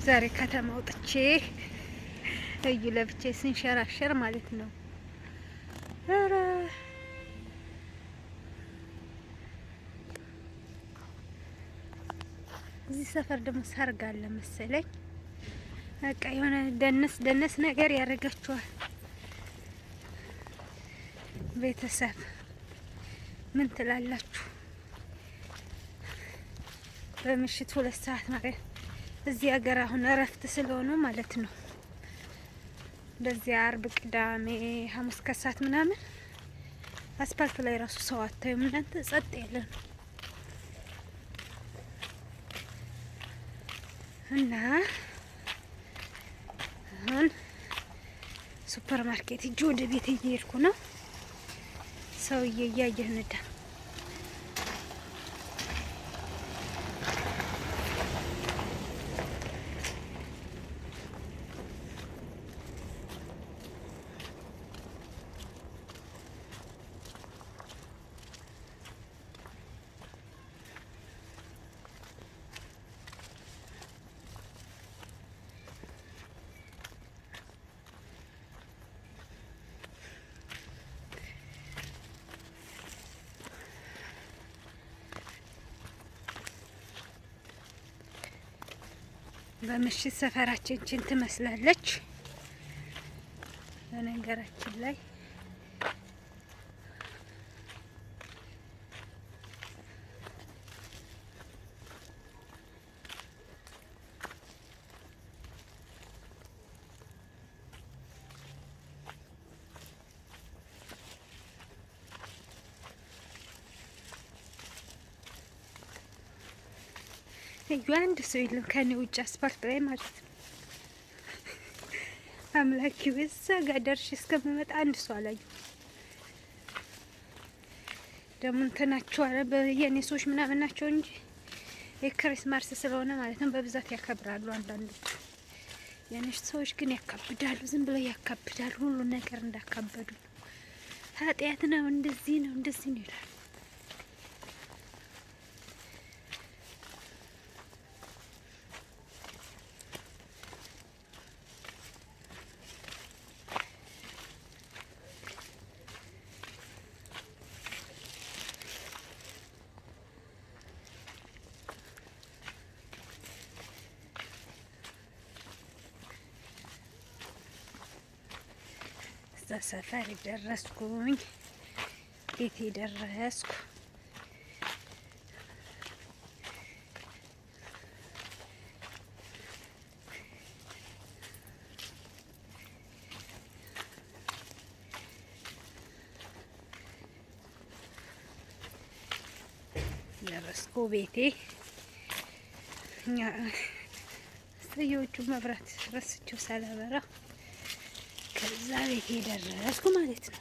ዛሬ ከተማ ወጥቼ እዩ ለብቼ ስንሸራሸር ማለት ነው። ኧረ እዚህ ሰፈር ደግሞ ሰርግ አለ መሰለኝ። በቃ የሆነ ደነስ ነገር ያደርጋችኋል። ቤተሰብ ምን ትላላችሁ? በምሽት 2 ሰዓት ማለት እዚህ ሀገር አሁን እረፍት ስለሆነ ማለት ነው። እንደዚህ አርብ፣ ቅዳሜ፣ ሐሙስ ከሰዓት ምናምን አስፓልት ላይ ራሱ ሰው አታዩም እናንተ፣ ጸጥ ያለ ነው እና አሁን ሱፐር ማርኬት ሂጅ ወደ ቤት እየሄድኩ ነው። ሰውዬ እያየህ ነዳ። በምሽት ሰፈራችን ችን ትመስላለች። በነገራችን ላይ አንድ ሰው የለም ከኔ ውጭ አስፓልት ላይ ማለት ነው። አምላኪ ወዛ ጋር ደርሼ እስከምመጣ አንድ ሰው አላየሁም። ደግሞ እንትናቸው አለ የኔ ሰዎች ምናምን ናቸው እንጂ የክሪስማስ ስለሆነ ማለት ነው በብዛት ያከብራሉ። አንዳንዶቹ የኔ ሰዎች ግን ያካብዳሉ፣ ዝም ብለው ያካብዳሉ። ሁሉ ነገር እንዳካበዱ ነው። ኃጢአት ነው፣ እንደዚህ ነው፣ እንደዚህ ነው ይላሉ። ሰፈር ደረስኩኝ፣ ቤቴ ደረስኩ። ቤቴ እኛ ሰዮቹ መብራት ረስቸው ሳላበራ ከዛ ቤቴ ደረስኩ ማለት ነው።